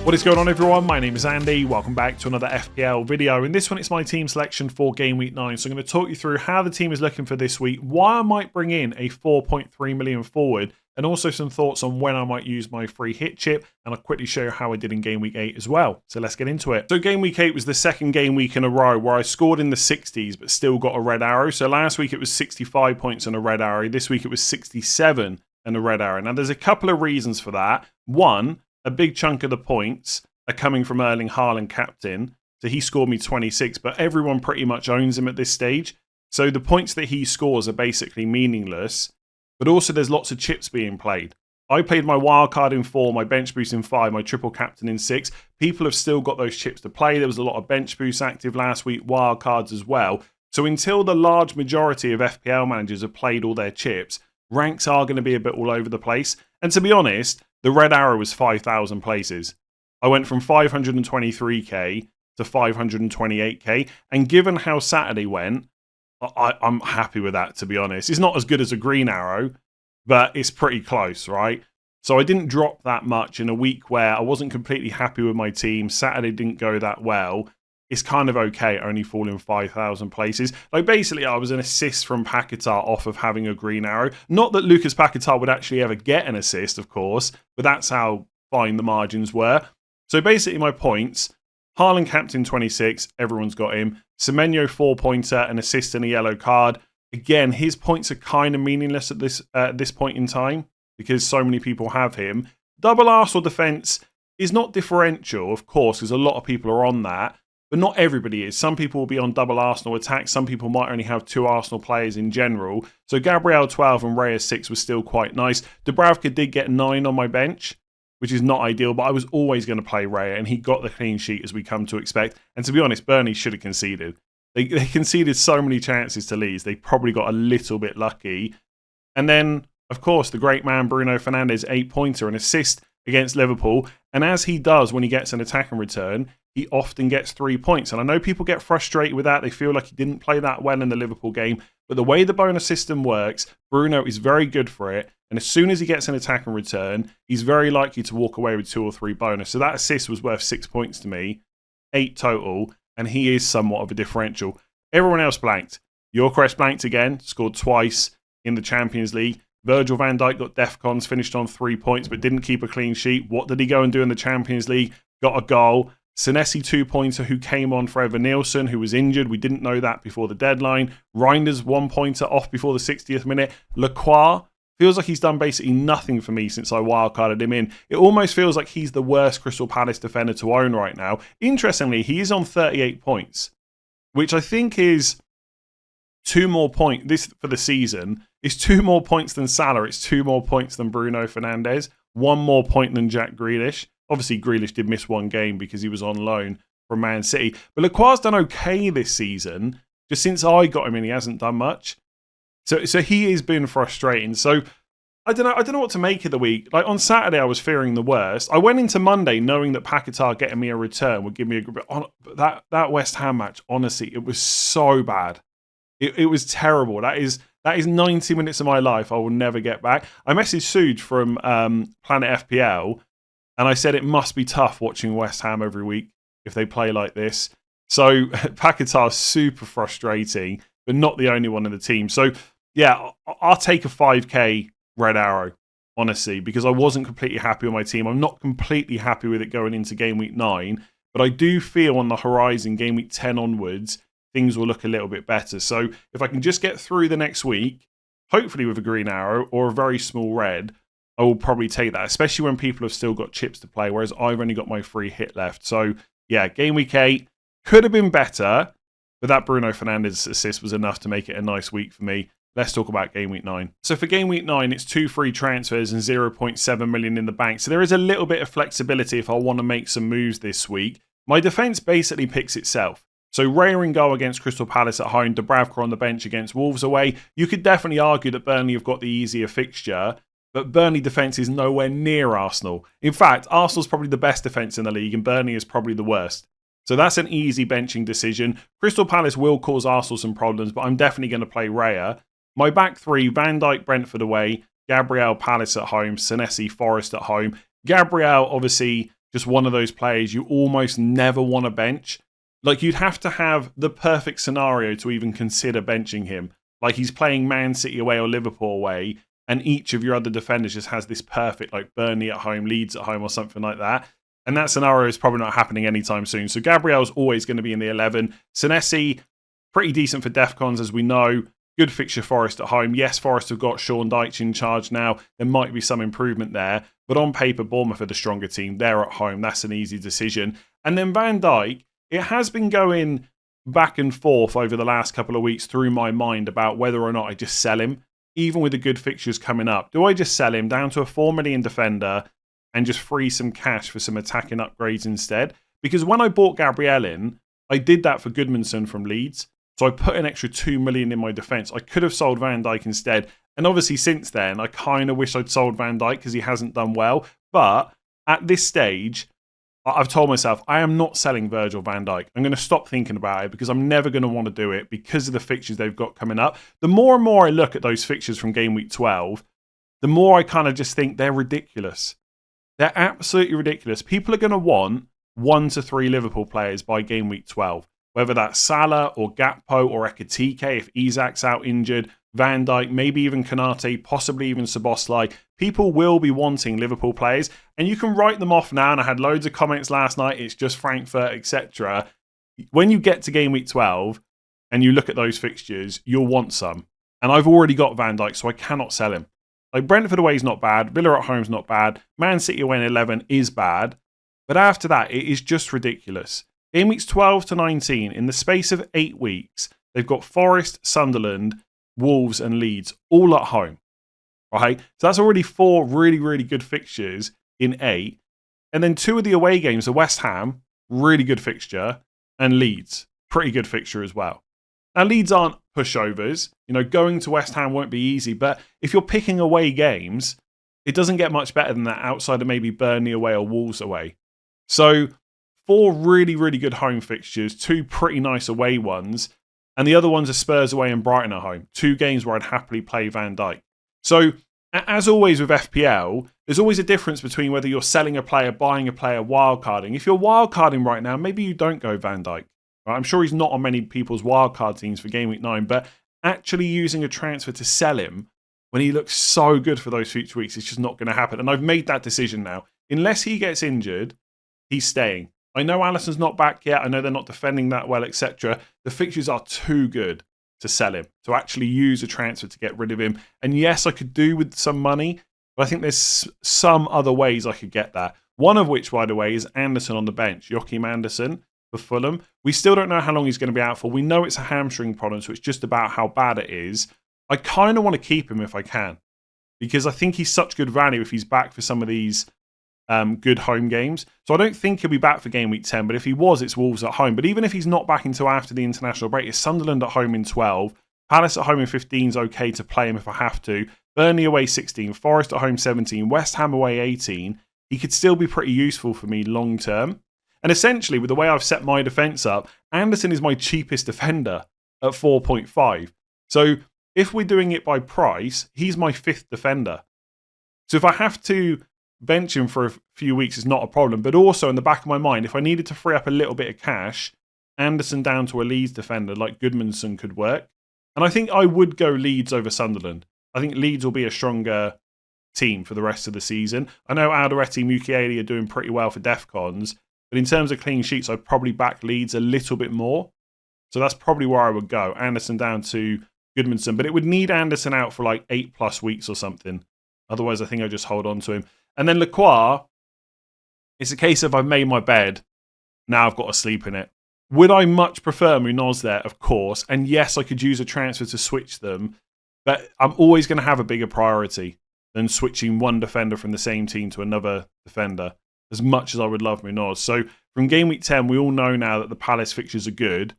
What is going on, everyone? My name is Andy. Welcome back to another FPL video. In this one, it's my team selection for Game Week 9. So I'm going to talk you through how the team is looking for this week, why I might bring in a 4.3 million forward, and also some thoughts on when I might use my free hit chip, and I'll quickly show you how I did in Game Week 8 as well. So let's get into it. So Game Week 8 was the second game week in a row where I scored in the 60s but still got a red arrow. So last week it was 65 points and a red arrow. This week it was 67 and a red arrow. Now there's a couple of reasons for that. One, a big chunk of the points are coming from Erling Haaland captain. So he scored me 26, but everyone pretty much owns him at this stage. So the points that he scores are basically meaningless, but also there's lots of chips being played. I played my wild card in 4, my bench boost in 5, my triple captain in 6. People have still got those chips to play. There was a lot of bench boosts active last week, wild cards as well. So until the large majority of FPL managers have played all their chips, ranks are going to be a bit all over the place. And to be honest, the red arrow was 5,000 places. I went from 523k to 528k, and given how Saturday went, I'm happy with that, to be honest. It's not as good as a green arrow, but it's pretty close, right? So I didn't drop that much in a week where I wasn't completely happy with my team. Saturday didn't go that well. It's kind of okay, only falling 5,000 places. Like, basically, I was an assist from Paquetá off of having a green arrow. Not that Lucas Paquetá would actually ever get an assist, of course, but that's how fine the margins were. So basically my points, Haaland captain 26, everyone's got him. Semenyo 4-pointer, an assist and a yellow card. Again, his points are kind of meaningless at this point in time because so many people have him. Double Arsenal defence is not differential, of course, because a lot of people are on that, but not everybody is. Some people will be on double Arsenal attack. Some people might only have 2 Arsenal players in general. So Gabriel 12 and Raya 6 was still quite nice. Dubravka did get 9 on my bench, which is not ideal, but I was always going to play Raya, and he got the clean sheet as we come to expect. And to be honest, Burnley should have conceded. They conceded so many chances to Leeds. They probably got a little bit lucky. And then, of course, the great man Bruno Fernandes, 8-pointer, an assist against Liverpool. And as he does when he gets an attack and return, he often gets 3 points. And I know people get frustrated with that. They feel like he didn't play that well in the Liverpool game. But the way the bonus system works, Bruno is very good for it. And as soon as he gets an attack and return, he's very likely to walk away with 2 or 3 bonus. So that assist was worth 6 points to me, 8 total, and he is somewhat of a differential. Everyone else blanked. Gyökeres blanked again, scored twice in the Champions League. Virgil van Dijk got DEFCONs, finished on 3 points, but didn't keep a clean sheet. What did he go and do in the Champions League? Got a goal. Senesi 2-pointer who came on for Evan Nielsen, who was injured. We didn't know that before the deadline. Reinders 1-pointer off before the 60th minute. Lacroix feels like he's done basically nothing for me since I wildcarded him in. It almost feels like he's the worst Crystal Palace defender to own right now. Interestingly, he is on 38 points, which I think is 2 more points. This for the season is 2 more points than Salah. It's 2 more points than Bruno Fernandes. 1 more point than Jack Grealish. Obviously, Grealish did miss 1 game because he was on loan from Man City. But Lacroix's done okay this season. Just since I got him in, he hasn't done much. So he has been frustrating. So I don't know what to make of the week. Like on Saturday, I was fearing the worst. I went into Monday knowing that Paquetá getting me a return would give me a good bit. That West Ham match, honestly, it was so bad. It was terrible. That is 90 minutes of my life I will never get back. I messaged Suj from Planet FPL, and I said it must be tough watching West Ham every week if they play like this. So Paquetá is super frustrating, but not the only one in the team. So yeah, I'll take a 5k red arrow, honestly, because I wasn't completely happy with my team. I'm not completely happy with it going into Game Week 9, but I do feel on the horizon, Game Week 10 onwards, things will look a little bit better. So if I can just get through the next week, hopefully with a green arrow or a very small red, I will probably take that, especially when people have still got chips to play, whereas I've only got my free hit left. So yeah, Game Week 8 could have been better, but that Bruno Fernandes assist was enough to make it a nice week for me. Let's talk about Game Week 9. So for Game Week 9, it's 2 free transfers and 0.7 million in the bank. So there is a little bit of flexibility if I want to make some moves this week. My defence basically picks itself. So Raya in goal against Crystal Palace at home, Dubravka on the bench against Wolves away. You could definitely argue that Burnley have got the easier fixture, but Burnley defence is nowhere near Arsenal. In fact, Arsenal's probably the best defence in the league and Burnley is probably the worst. So that's an easy benching decision. Crystal Palace will cause Arsenal some problems, but I'm definitely going to play Raya. My back three, Van Dijk, Brentford away, Gabriel, Palace at home, Senesi, Forest at home. Gabriel, obviously, just one of those players you almost never want to bench. Like, you'd have to have the perfect scenario to even consider benching him. Like, he's playing Man City away or Liverpool away, and each of your other defenders just has this perfect, like Burnley at home, Leeds at home, or something like that. And that scenario is probably not happening anytime soon. So Gabriel's always going to be in the 11. Senesi, pretty decent for Defcons, as we know. Good fixture Forest at home. Yes, Forest have got Sean Dyche in charge now. There might be some improvement there. But on paper, Bournemouth are the stronger team. They're at home. That's an easy decision. And then Van Dijk, it has been going back and forth over the last couple of weeks through my mind about whether or not I just sell him, even with the good fixtures coming up. Do I just sell him down to a 4 million defender and just free some cash for some attacking upgrades instead? Because when I bought Gabriel in, I did that for Goodmanson from Leeds. So I put an extra 2 million in my defence. I could have sold Van Dijk instead. And obviously since then, I kind of wish I'd sold Van Dijk because he hasn't done well. But at this stage, I've told myself I am not selling Virgil van Dijk. I'm going to stop thinking about it because I'm never going to want to do it because of the fixtures they've got coming up. The more and more I look at those fixtures from game week 12, the more I kind of just think they're ridiculous. They're absolutely ridiculous. People are going to want 1 to 3 Liverpool players by game week 12. Whether that's Salah or Gakpo or Ekitike if Isak's out injured, Van Dijk, maybe even Konate, possibly even Szoboszlai. People will be wanting Liverpool players, and you can write them off now. And I had loads of comments last night. It's just Frankfurt, etc. When you get to game week 12 and you look at those fixtures, you'll want some. And I've already got Van Dijk, so I cannot sell him. Like, Brentford away is not bad. Villa at home is not bad. Man City away in 11 is bad. But after that, it is just ridiculous. Game weeks 12 to 19, in the space of 8 weeks, they've got Forest, Sunderland, Wolves and Leeds all at home. Right? So that's already 4 really, really good fixtures in 8. And then 2 of the away games are West Ham, really good fixture, and Leeds, pretty good fixture as well. Now, Leeds aren't pushovers. You know, going to West Ham won't be easy, but if you're picking away games, it doesn't get much better than that outside of maybe Burnley away or Wolves away. So 4 really, really good home fixtures, 2 pretty nice away ones, and the other ones are Spurs away and Brighton at home. 2 games where I'd happily play Van Dijk. So, as always with FPL, there's always a difference between whether you're selling a player, buying a player, wildcarding. If you're wildcarding right now, maybe you don't go Van Dijk. Right? I'm sure he's not on many people's wildcard teams for Game Week 9, but actually using a transfer to sell him when he looks so good for those future weeks, it's just not going to happen. And I've made that decision now. Unless he gets injured, he's staying. I know Alisson's not back yet. I know they're not defending that well, etc. The fixtures are too good to sell him, to actually use a transfer to get rid of him. And yes, I could do with some money, but I think there's some other ways I could get that. One of which, by the way, is Anderson on the bench. Joachim Anderson for Fulham. We still don't know how long he's going to be out for. We know it's a hamstring problem, so it's just about how bad it is. I kind of want to keep him if I can, because I think he's such good value if he's back for some of these good home games. So I don't think he'll be back for game week 10, but if he was, it's Wolves at home. But even if he's not back until after the international break, it's Sunderland at home in 12, Palace at home in 15 is okay to play him if I have to, Burnley away 16, Forest at home 17, West Ham away 18. He could still be pretty useful for me long term. And essentially, with the way I've set my defence up, Anderson is my cheapest defender at 4.5. So if we're doing it by price, he's my 5th defender. So if I have to bench him for a few weeks, is not a problem. But also in the back of my mind, if I needed to free up a little bit of cash, Anderson down to a Leeds defender like Goodmanson could work. And I think I would go Leeds over Sunderland. I think Leeds will be a stronger team for the rest of the season. I know Alderete, Mukiele are doing pretty well for Defcons, but in terms of clean sheets, I'd probably back Leeds a little bit more. So that's probably where I would go. Anderson down to Goodmanson. But it would need Anderson out for like 8+ weeks or something. Otherwise, I think I'd just hold on to him. And then Lacroix, it's a case of I've made my bed, now I've got to sleep in it. Would I much prefer Munoz there? Of course. And yes, I could use a transfer to switch them, but I'm always going to have a bigger priority than switching one defender from the same team to another defender, as much as I would love Munoz. So from game week 10, we all know now that the Palace fixtures are good.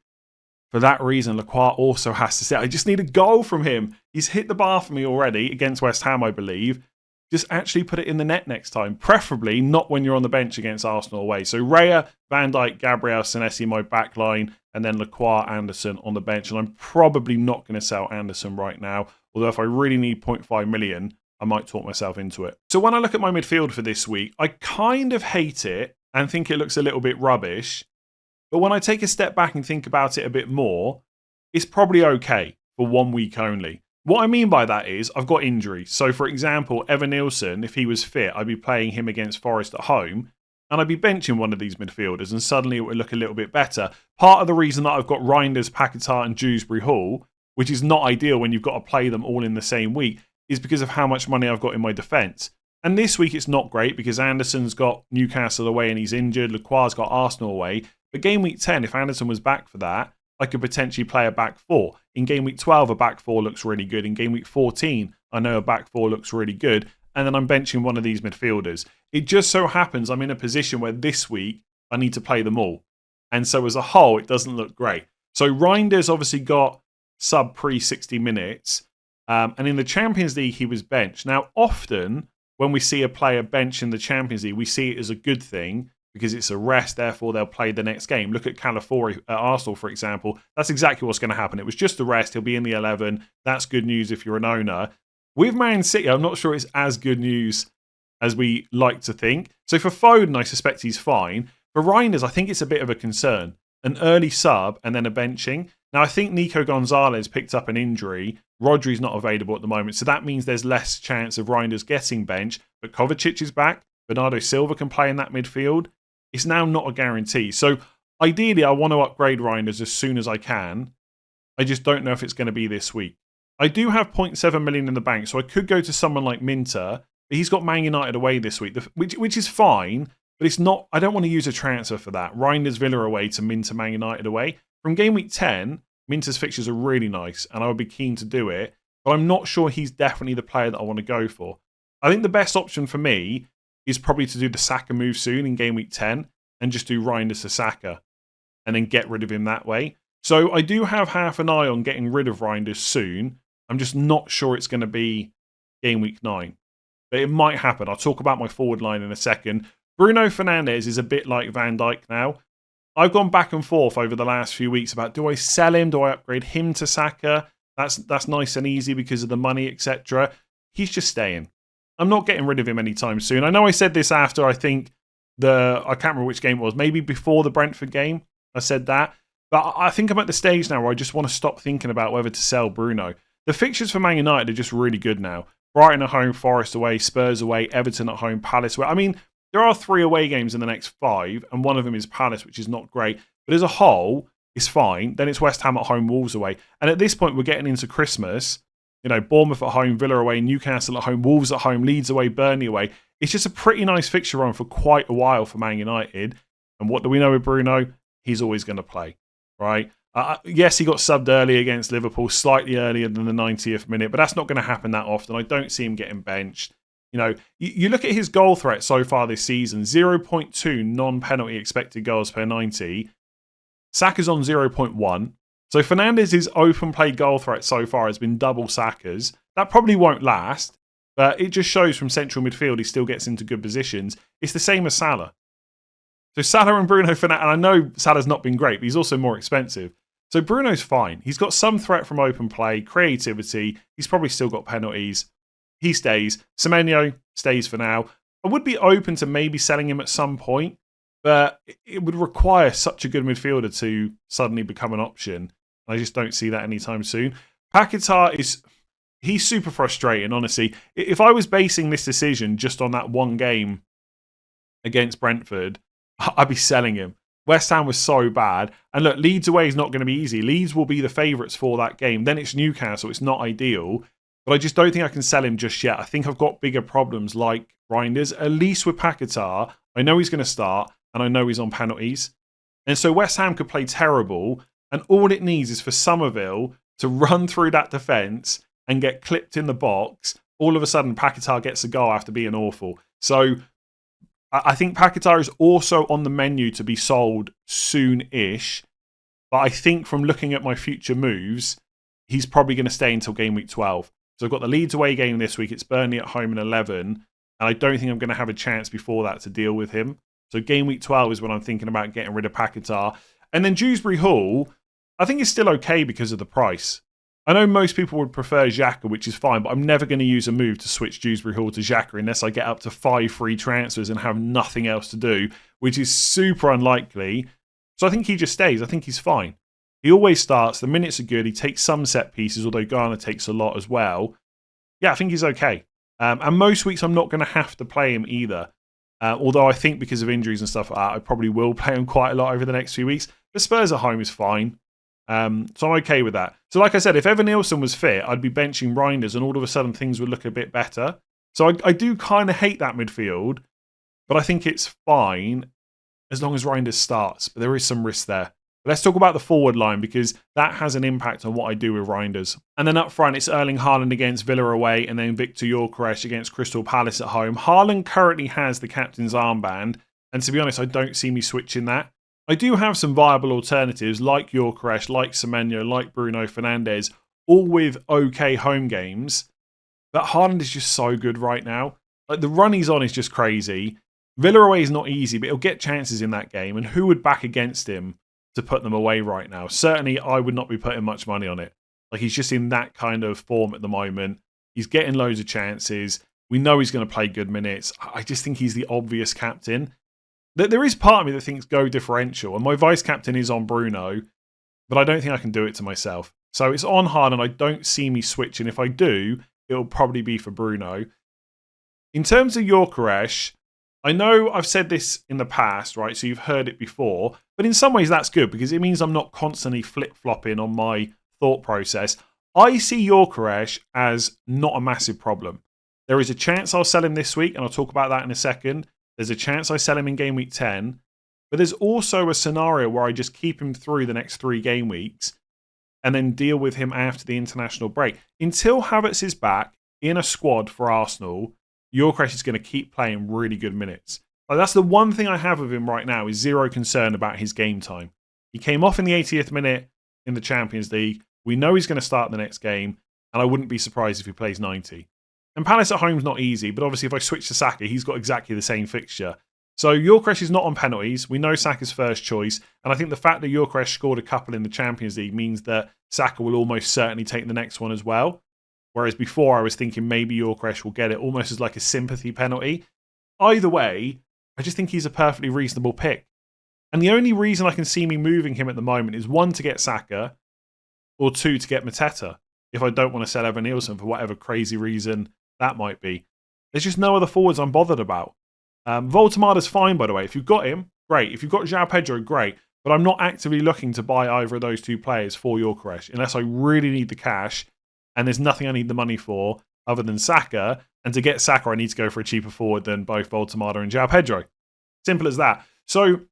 For that reason, Lacroix also has to sit. I just need a goal from him. He's hit the bar for me already against West Ham, I believe. Just actually put it in the net next time. Preferably not when you're on the bench against Arsenal away. So Raya, Van Dijk, Gabriel, Senesi, my back line, and then Lacroix, Anderson on the bench. And I'm probably not going to sell Anderson right now. Although if I really need 0.5 million, I might talk myself into it. So when I look at my midfield for this week, I kind of hate it and think it looks a little bit rubbish. But when I take a step back and think about it a bit more, it's probably okay for 1 week only. What I mean by that is I've got injuries. So, for example, Evan Nielsen, if he was fit, I'd be playing him against Forest at home, and I'd be benching one of these midfielders, and suddenly it would look a little bit better. Part of the reason that I've got Reinders, Paquetá, and Dewsbury Hall, which is not ideal when you've got to play them all in the same week, is because of how much money I've got in my defence. And this week it's not great because Anderson's got Newcastle away and he's injured. Lacroix's got Arsenal away. But game week 10, if Anderson was back for that, I could potentially play a back four. In game week 12, a back four looks really good. In game week 14, I know a back four looks really good. And then I'm benching one of these midfielders. It just so happens I'm in a position where this week I need to play them all. And so as a whole, it doesn't look great. So Reinders obviously got sub pre 60 minutes. And in the Champions League, he was benched. Now, often when we see a player bench in the Champions League, we see it as a good thing because it's a rest, therefore they'll play the next game. Look at Calafiori at Arsenal, for example. That's exactly what's going to happen. It was just a rest. He'll be in the 11. That's good news if you're an owner. With Man City, I'm not sure it's as good news as we like to think. So for Foden, I suspect he's fine. For Reinders, I think it's a bit of a concern. An early sub and then a benching. Now, I think Nico Gonzalez picked up an injury. Rodri's not available at the moment, so that means there's less chance of Reinders getting benched. But Kovacic is back. Bernardo Silva can play in that midfield. It's now not a guarantee. So ideally, I want to upgrade Reinders as soon as I can. I just don't know if it's going to be this week. I do have 0.7 million in the bank, so I could go to someone like Minter. But he's got Man United away this week, which is fine. But it's not. I don't want to use a transfer for that. Reinders Villa away to Minter Man United away. From game week 10, Minter's fixtures are really nice, and I would be keen to do it. But I'm not sure he's definitely the player that I want to go for. I think the best option for me is probably to do the SAKA move soon in game week 10 and just do Reinders to SAKA and then get rid of him that way. So I do have half an eye on getting rid of Reinders soon. I'm just not sure it's going to be game week 9. But it might happen. I'll talk about my forward line in a second. Bruno Fernandes is a bit like Van Dijk now. I've gone back and forth over the last few weeks about do I sell him? Do I upgrade him to SAKA? That's nice and easy because of the money, etc. He's just staying. I'm not getting rid of him anytime soon. I know I said this after, I think, I can't remember which game it was. Maybe before the Brentford game, I said that. But I think I'm at the stage now where I just want to stop thinking about whether to sell Bruno. The fixtures for Man United are just really good now. Brighton at home, Forest away, Spurs away, Everton at home, Palace away. I mean, there are 3 away games in the next 5, and one of them is Palace, which is not great. But as a whole, it's fine. Then it's West Ham at home, Wolves away. And at this point, we're getting into Christmas. You know, Bournemouth at home, Villa away, Newcastle at home, Wolves at home, Leeds away, Burnley away. It's just a pretty nice fixture run for quite a while for Man United. And what do we know with Bruno? He's always going to play, right? Yes, he got subbed early against Liverpool, slightly earlier than the 90th minute, but that's not going to happen that often. I don't see him getting benched. You know, you look at his goal threat so far this season, 0.2 non-penalty expected goals per 90. Saka's on 0.1. So Fernandes' open play goal threat so far has been double Saka's. That probably won't last, but it just shows from central midfield he still gets into good positions. It's the same as Salah. So Salah and Bruno Fernandes, and I know Salah's not been great, but he's also more expensive. So Bruno's fine. He's got some threat from open play, creativity. He's probably still got penalties. He stays. Semenyo stays for now. I would be open to maybe selling him at some point, but it would require such a good midfielder to suddenly become an option. I just don't see that anytime soon. Paquetá he's super frustrating, honestly. If I was basing this decision just on that one game against Brentford, I'd be selling him. West Ham was so bad. And look, Leeds away is not going to be easy. Leeds will be the favourites for that game. Then it's Newcastle. It's not ideal. But I just don't think I can sell him just yet. I think I've got bigger problems like Reinders. At least with Paquetá, I know he's going to start and I know he's on penalties. And so West Ham could play terrible. And all it needs is for Somerville to run through that defence and get clipped in the box. All of a sudden, Paquetá gets a goal after being awful. So I think Paquetá is also on the menu to be sold soon-ish. But I think from looking at my future moves, he's probably going to stay until game week 12. So I've got the Leeds away game this week. It's Burnley at home in 11. And I don't think I'm going to have a chance before that to deal with him. So game week 12 is when I'm thinking about getting rid of Paquetá. And then Dewsbury Hall, I think is still okay because of the price. I know most people would prefer Xhaka, which is fine, but I'm never going to use a move to switch Dewsbury Hall to Xhaka unless I get up to 5 free transfers and have nothing else to do, which is super unlikely. So I think he just stays. I think he's fine. He always starts. The minutes are good. He takes some set pieces, although Garner takes a lot as well. Yeah, I think he's okay. And most weeks I'm not going to have to play him either. Although I think because of injuries and stuff like that, I probably will play him quite a lot over the next few weeks. But Spurs at home is fine. So I'm okay with that. So like I said, if Evan Nilsson was fit, I'd be benching Reinders and all of a sudden things would look a bit better. So I do kind of hate that midfield, but I think it's fine as long as Reinders starts. But there is some risk there. But let's talk about the forward line because that has an impact on what I do with Reinders. And then up front, it's Erling Haaland against Villa away and then Victor Gyökeres against Crystal Palace at home. Haaland currently has the captain's armband. And to be honest, I don't see me switching that. I do have some viable alternatives like Gyökeres, like Semenyo, like Bruno Fernandes, all with okay home games. But Haaland is just so good right now. Like the run he's on is just crazy. Villa away is not easy, but he'll get chances in that game. And who would back against him to put them away right now? Certainly, I would not be putting much money on it. Like he's just in that kind of form at the moment. He's getting loads of chances. We know he's going to play good minutes. I just think he's the obvious captain. There is part of me that thinks go differential, and my vice captain is on Bruno, but I don't think I can do it to myself. So it's on hard, and I don't see me switching. If I do, it'll probably be for Bruno. In terms of Gyökeres, I know I've said this in the past, right? So you've heard it before, but in some ways that's good because it means I'm not constantly flip-flopping on my thought process. I see Gyökeres as not a massive problem. There is a chance I'll sell him this week, and I'll talk about that in a second. There's a chance I sell him in game week 10, but there's also a scenario where I just keep him through the next 3 game weeks and then deal with him after the international break. Until Havertz is back in a squad for Arsenal, Gyökeres is going to keep playing really good minutes. Like that's the one thing I have with him right now is zero concern about his game time. He came off in the 80th minute in the Champions League. We know he's going to start the next game, and I wouldn't be surprised if he plays 90. And Palace at home is not easy, but obviously if I switch to Saka, he's got exactly the same fixture. So Gyökeres is not on penalties. We know Saka's first choice, and I think the fact that Gyökeres scored a couple in the Champions League means that Saka will almost certainly take the next one as well. Whereas before I was thinking maybe Gyökeres will get it almost as like a sympathy penalty. Either way, I just think he's a perfectly reasonable pick. And the only reason I can see me moving him at the moment is 1, to get Saka, or 2, to get Mateta, if I don't want to sell Evan Nilsson for whatever crazy reason that might be. There's just no other forwards I'm bothered about. Voltemada's fine, by the way. If you've got him, great. If you've got João Pedro, great. But I'm not actively looking to buy either of those 2 players for Gyökeres unless I really need the cash and there's nothing I need the money for other than Saka. And to get Saka, I need to go for a cheaper forward than both Voltemada and João Pedro. Simple as that. So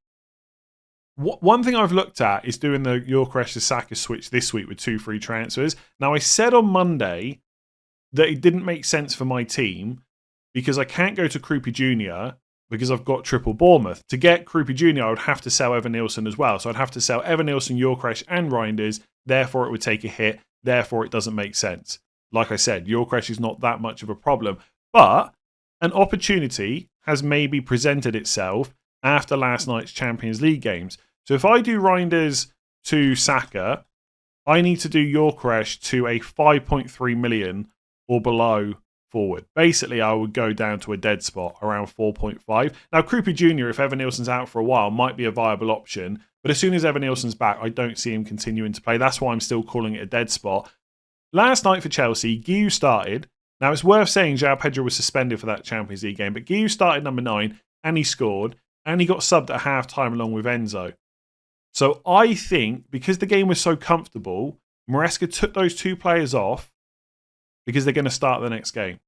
one thing I've looked at is doing the Gyökeres to Saka switch this week with 2 free transfers. Now, I said on Monday that it didn't make sense for my team because I can't go to Krupi Jr. because I've got triple Bournemouth. To get Krupi Jr., I would have to sell Evan Nilsson as well. So I'd have to sell Evan Nilsson, Gyökeres, and Reinders. Therefore, it would take a hit. Therefore, it doesn't make sense. Like I said, Gyökeres is not that much of a problem. But an opportunity has maybe presented itself after last night's Champions League games. So if I do Reinders to Saka, I need to do Gyökeres to a 5.3 million or below forward. Basically, I would go down to a dead spot around 4.5. Now, Krupi Jr., if Evan Nilsson's out for a while, might be a viable option. But as soon as Evan Nilsson's back, I don't see him continuing to play. That's why I'm still calling it a dead spot. Last night for Chelsea, Guiu started. Now, it's worth saying João Pedro was suspended for that Champions League game, but Guiu started number 9, and he scored, and he got subbed at half-time along with Enzo. So I think, because the game was so comfortable, Maresca took those 2 players off because they're going to start the next game.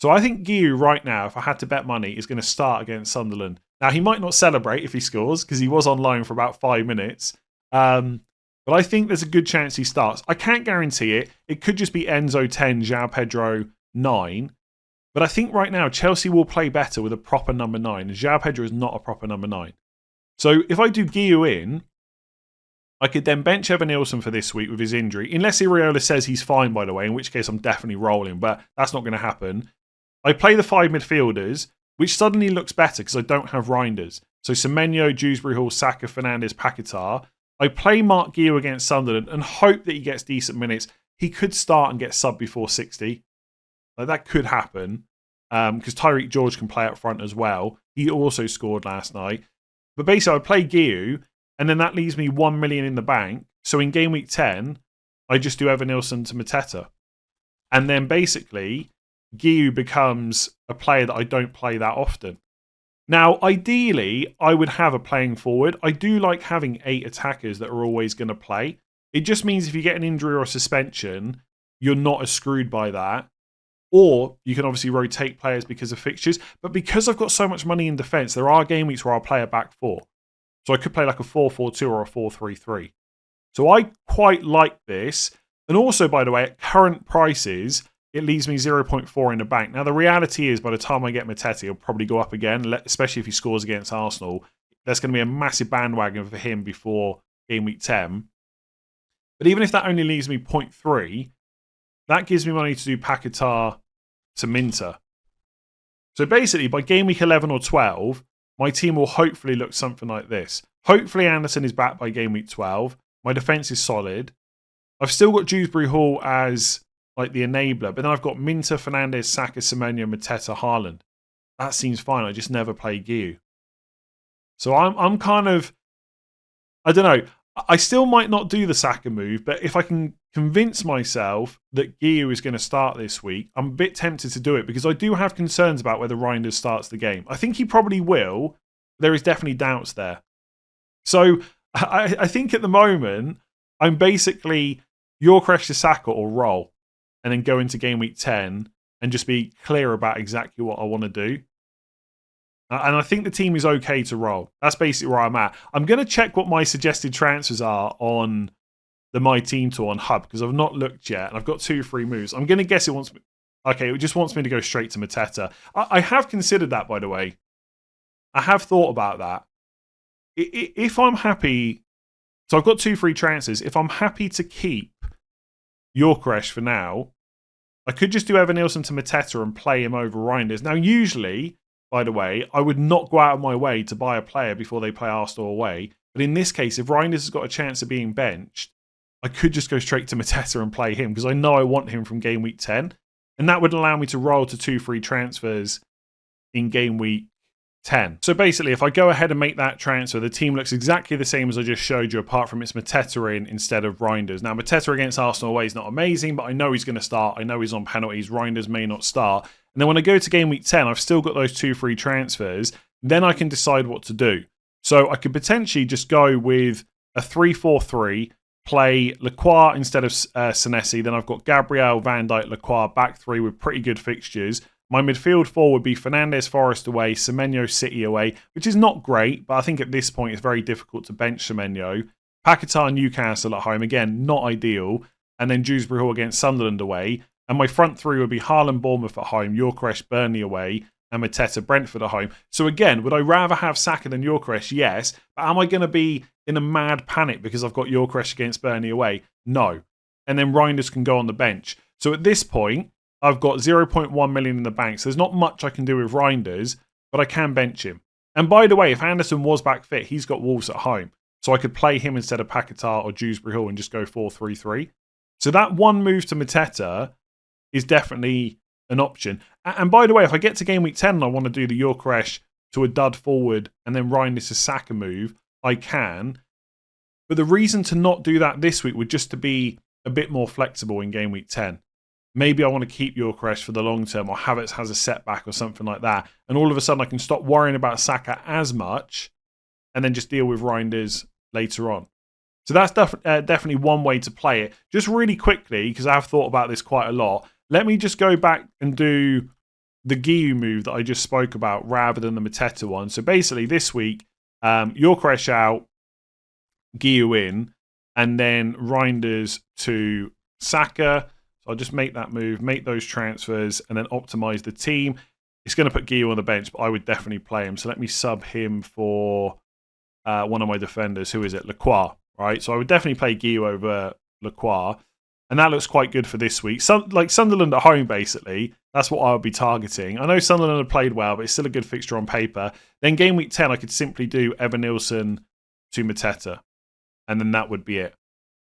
So I think Guiu right now, if I had to bet money, is going to start against Sunderland. Now, he might not celebrate if he scores because he was on loan for about 5 minutes. But I think there's a good chance he starts. I can't guarantee it. It could just be Enzo 10, João Pedro 9. But I think right now Chelsea will play better with a proper number 9. And João Pedro is not a proper number 9. So if I do Guiu in, I could then bench Evan Nilsson for this week with his injury. Unless Iriola says he's fine, by the way, in which case I'm definitely rolling. But that's not going to happen. I play the 5 midfielders, which suddenly looks better because I don't have Reinders. So Semenyo, Dewsbury Hall, Saka, Fernandes, Paquetá. I play Mark Guiu against Sunderland and hope that he gets decent minutes. he could start and get subbed before 60. Like, that could happen because Tyreek George can play up front as well. He also scored last night. But basically, I play Giu, and then that leaves me 1 million in the bank. So in game week 10, I just do Evan Nilsson to Mateta. And then basically, Giu becomes a player that I don't play that often. Now, ideally, I would have a playing forward. I do like having 8 attackers that are always going to play. It just means if you get an injury or a suspension, you're not as screwed by that. Or you can obviously rotate players because of fixtures. But because I've got so much money in defence, there are game weeks where I'll play a back 4. So I could play like a 4-4-2 or a 4-3-3. So I quite like this. And also, by the way, at current prices, it leaves me 0.4 in the bank. Now, the reality is by the time I get Mateta, he'll probably go up again, especially if he scores against Arsenal. There's going to be a massive bandwagon for him before game week 10. But even if that only leaves me 0.3, that gives me money to do Paquetá to Minter. So basically, by game week 11 or 12, my team will hopefully look something like this. Hopefully, Anderson is back by game week 12. My defence is solid. I've still got Dewsbury Hall as like the enabler, but then I've got Minter, Fernandes, Saka, Semenyo, Mateta, Haaland. That seems fine. I just never play Giu. So I'm kind of, I don't know. I still might not do the Saka move, but if I can convince myself that Giu is going to start this week, I'm a bit tempted to do it because I do have concerns about whether Reinders starts the game. I think he probably will. There is definitely doubts there. So I think at the moment, I'm basically Gyökeres to Saka or roll and then go into game week 10 and just be clear about exactly what I want to do. And I think the team is okay to roll. That's basically where I'm at. I'm going to check what my suggested transfers are on the My Team tool on Hub because I've not looked yet. And I've got 2 free moves. I'm going to guess it wants me. Okay, it just wants me to go straight to Mateta. I have considered that, by the way. I have thought about that. If I'm happy. So I've got 2 free transfers. If I'm happy to keep Gyökeres for now, I could just do Evan Nilsson to Mateta and play him over Reinders. Now, usually, by the way, I would not go out of my way to buy a player before they play Arsenal away. But in this case, if Reinders has got a chance of being benched, I could just go straight to Mateta and play him because I know I want him from game week 10. And that would allow me to roll to 2 free transfers in game week 10. So basically, if I go ahead and make that transfer, the team looks exactly the same as I just showed you, apart from it's Mateta in instead of Reinders. Now, Mateta against Arsenal away is not amazing, but I know he's going to start. I know he's on penalties. Reinders may not start. And then when I go to game week 10, I've still got those 2 free transfers. Then I can decide what to do. So I could potentially just go with a 3-4-3, play Lacroix instead of Senesi. Then I've got Gabriel, Van Dijk, Lacroix, back 3 with pretty good fixtures. My midfield 4 would be Fernandes, Forest away, Semenyo, City away, which is not great, but I think at this point it's very difficult to bench Semenyo. Paquetá, Newcastle at home, again, not ideal. And then Dewsbury Hall against Sunderland away. And my front 3 would be Haaland, Bournemouth at home, Gyökeres, Burnley away, and Mateta, Brentford at home. So again, would I rather have Saka than Gyökeres? Yes. But am I going to be in a mad panic because I've got Gyökeres against Burnley away? No. And then Reinders can go on the bench. So at this point, I've got 0.1 million in the bank. So there's not much I can do with Reinders, but I can bench him. And by the way, if Anderson was back fit, he's got Wolves at home. So I could play him instead of Paquetá or Dewsbury Hall and just go 4-3-3. So that one move to Mateta is definitely an option. And by the way, if I get to game week 10 and I want to do the Gyökeres to a dud forward and then Reinders to Saka move, I can. But the reason to not do that this week would just to be a bit more flexible in game week 10. Maybe I want to keep Gyökeres for the long term or Havertz has a setback or something like that. And all of a sudden I can stop worrying about Saka as much and then just deal with Reinders later on. So that's definitely one way to play it. Just really quickly, because I have thought about this quite a lot, let me just go back and do the Giu move that I just spoke about rather than the Mateta one. So basically this week, Gyökeres out, Giu in, and then Reinders to Saka. So I'll just make that move, make those transfers, and then optimize the team. It's going to put Giu on the bench, but I would definitely play him. So let me sub him for one of my defenders. Who is it? Lacroix, right? So I would definitely play Giu over Lacroix. And that looks quite good for this week. Like Sunderland at home, basically. That's what I would be targeting. I know Sunderland have played well, but it's still a good fixture on paper. Then game week 10, I could simply do Evan Nilsson to Mateta. And then that would be it.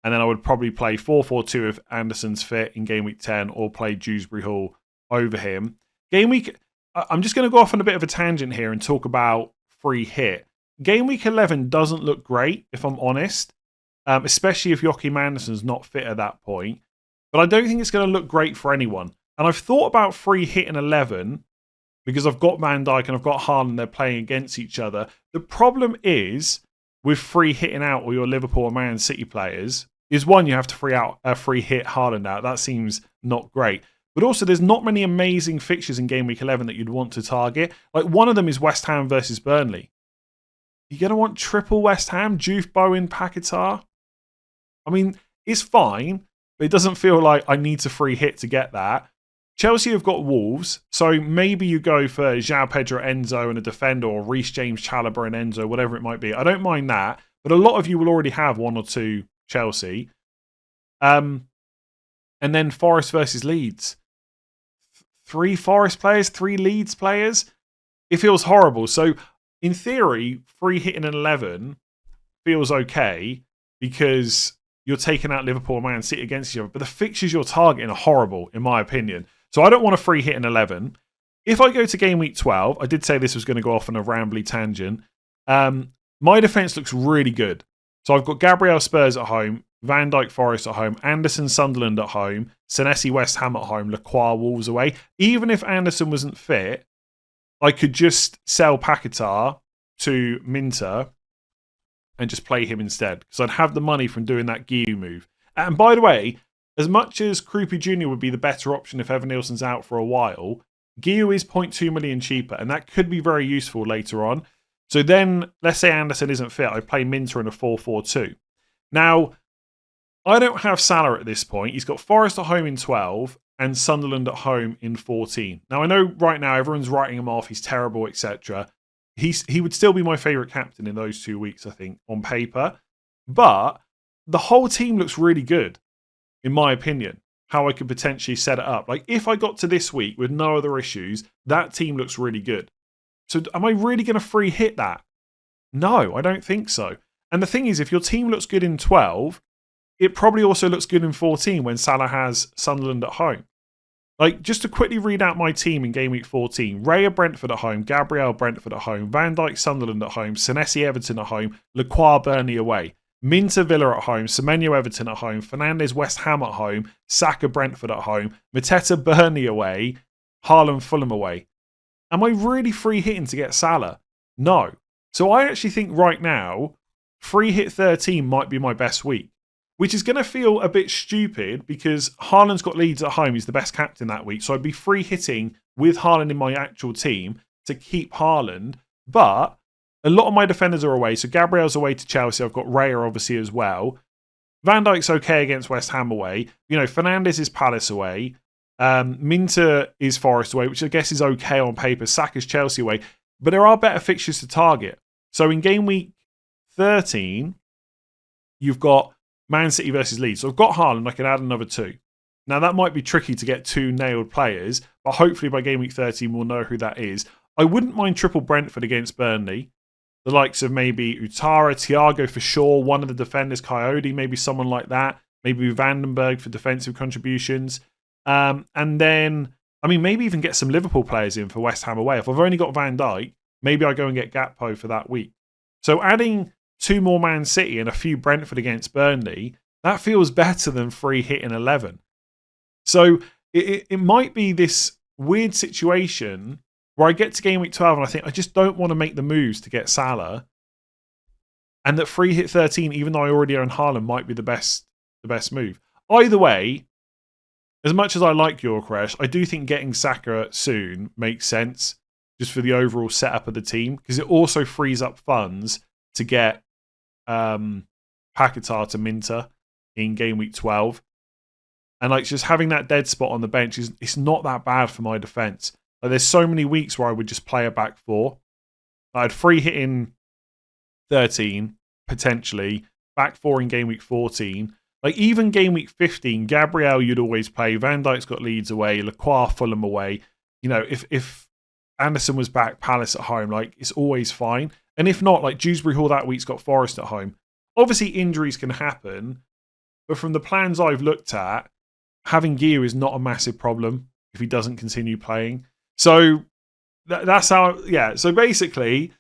And then I would probably play 4-4-2 if Anderson's fit in game week 10, or play Dewsbury Hall over him. Game week, I'm just going to go off on a bit of a tangent here and talk about free hit. Game week 11 doesn't look great, if I'm honest, especially if Joachim Andersen's not fit at that point. But I don't think it's going to look great for anyone. And I've thought about free hit in 11 because I've got Van Dijk and I've got Haaland. They're playing against each other. The problem is with free hitting out all your Liverpool and Man City players is, one, you have to free hit Haaland out. That seems not great. But also, there's not many amazing fixtures in game week 11 that you'd want to target. Like, one of them is West Ham versus Burnley. You're going to want triple West Ham, Juve, Bowen, Paquetá. I mean, it's fine, but it doesn't feel like I need to free hit to get that. Chelsea have got Wolves, so maybe you go for João Pedro, Enzo, and a defender, or Reece James, Chalobah, and Enzo, whatever it might be. I don't mind that, but a lot of you will already have one or two Chelsea. And then Forest versus Leeds. 3 Forest players, 3 Leeds players. It feels horrible. So, in theory, free hitting an 11 feels okay because you're taking out Liverpool and Man City against each other. But the fixtures you're targeting are horrible, in my opinion. So I don't want to free hit an 11. If I go to game week 12, I did say this was going to go off on a rambly tangent. My defence looks really good. So I've got Gabriel Spurs at home, Van Dijk Forest at home, Anderson Sunderland at home, Senesi West Ham at home, Lacroix Wolves away. Even if Anderson wasn't fit, I could just sell Paquetá to Minter and just play him instead, because I'd have the money from doing that Guiu move. And by the way, as much as Krupi Jr. would be the better option if Evan Nielsen's out for a while, Guiu is 0.2 million cheaper, and that could be very useful later on. So then, let's say Anderson isn't fit, I play Minter in a 4-4-2. Now, I don't have Salah at this point. He's got Forest at home in 12 and Sunderland at home in 14. Now, I know right now everyone's writing him off, he's terrible, etc. He would still be my favourite captain in those 2 weeks, I think, on paper. But the whole team looks really good, in my opinion, how I could potentially set it up. Like, if I got to this week with no other issues, that team looks really good. So am I really going to free hit that? No, I don't think so. And the thing is, if your team looks good in 12, it probably also looks good in 14 when Salah has Sunderland at home. Like, just to quickly read out my team in game week 14. Raya Brentford at home, Gabriel Brentford at home, Van Dijk Sunderland at home, Senesi Everton at home, Lacroix Burnley away, Minter Villa at home, Semenyo Everton at home, Fernandes West Ham at home, Saka Brentford at home, Mateta Burnley away, Haaland Fulham away. Am I really free hitting to get Salah? No. So I actually think right now, free hit 13 might be my best week, which is going to feel a bit stupid because Haaland's got Leeds at home. He's the best captain that week. So I'd be free hitting with Haaland in my actual team to keep Haaland. But a lot of my defenders are away. So Gabriel's away to Chelsea. I've got Raya obviously as well. Van Dijk's okay against West Ham away. You know, Fernandes is Palace away. Minter is Forest away, which I guess is okay on paper. Saka's Chelsea away. But there are better fixtures to target. So in game week 13, you've got Man City versus Leeds. So I've got Haaland, I can add another 2. Now that might be tricky to get 2 nailed players, but hopefully by game week 13 we'll know who that is. I wouldn't mind triple Brentford against Burnley. The likes of maybe Utara, Thiago for sure, one of the defenders, Coyote, maybe someone like that. Maybe Vandenberg for defensive contributions. And then, I mean, maybe even get some Liverpool players in for West Ham away. If I've only got Van Dijk, maybe I go and get Gakpo for that week. So adding 2 more Man City and a few Brentford against Burnley, that feels better than free hit in 11. So it might be this weird situation where I get to game week 12 and I think I just don't want to make the moves to get Salah, and that free hit 13, even though I already own Haaland, might be the best move. Either way, as much as I like Gyökeres, I do think getting Saka soon makes sense just for the overall setup of the team, because it also frees up funds to get Paquetá to Minter in game week 12. And like, just having that dead spot on the bench it's not that bad for my defence. Like, there's so many weeks where I would just play a back 4. I'd free hit in 13, potentially, back 4 in game week 14. Like, even game week 15, Gabriel you'd always play. Van Dijk's got Leeds away, Lacroix Fulham away. You know, if Anderson was back, Palace at home, like, it's always fine. And if not, like, Dewsbury Hall that week's got Forest at home. Obviously, injuries can happen, But from the plans I've looked at, having Gio is not a massive problem if he doesn't continue playing. So that's how, yeah. So basically,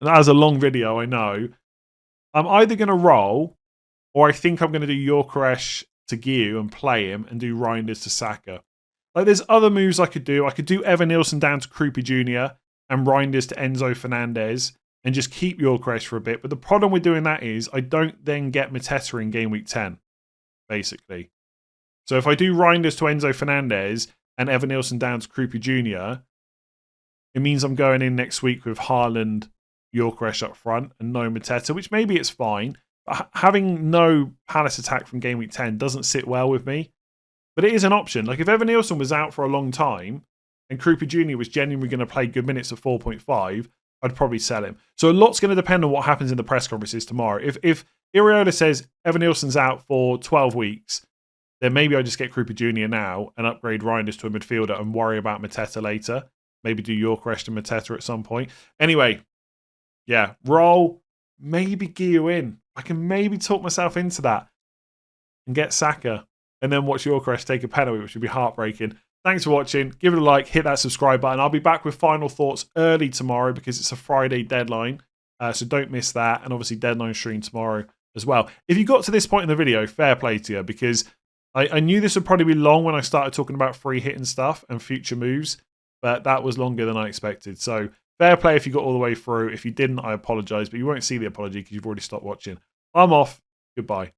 that was a long video, I know. I'm either going to roll, or I think I'm going to do Gyökeres to Gio and play him and do Reinders to Saka. Like, there's other moves I could do. I could do Evan Nielsen down to Krupi Jr. and Reinders to Enzo Fernandez and just keep Gyökeres for a bit. But the problem with doing that is I don't then get Mateta in game week 10, basically. So if I do Reinders to Enzo Fernandez and Evan Nielsen down to Krupi Jr., it means I'm going in next week with Haaland, Gyökeres up front and no Mateta, which maybe it's fine. But having no Palace attack from game week 10 doesn't sit well with me. But it is an option. Like, if Evan Nielsen was out for a long time and Krupi Jr. was genuinely going to play good minutes at 4.5, I'd probably sell him. So a lot's going to depend on what happens in the press conferences tomorrow. If Iraola says Evan Nielsen's out for 12 weeks, then maybe I just get Krupi Jr. now and upgrade Reinders to a midfielder and worry about Mateta later. Maybe do Gyökeres to Mateta at some point. Anyway, yeah, roll, maybe Gio in. I can maybe talk myself into that and get Saka and then watch Gyökeres take a penalty, which would be heartbreaking. Thanks for watching. Give it a like, hit that subscribe button. I'll be back with final thoughts early tomorrow because it's a Friday deadline. So don't miss that. And obviously deadline stream tomorrow as well. If you got to this point in the video, fair play to you, because I knew this would probably be long when I started talking about free hit and stuff and future moves, but that was longer than I expected. So fair play if you got all the way through. If you didn't, I apologise, but you won't see the apology because you've already stopped watching. I'm off. Goodbye.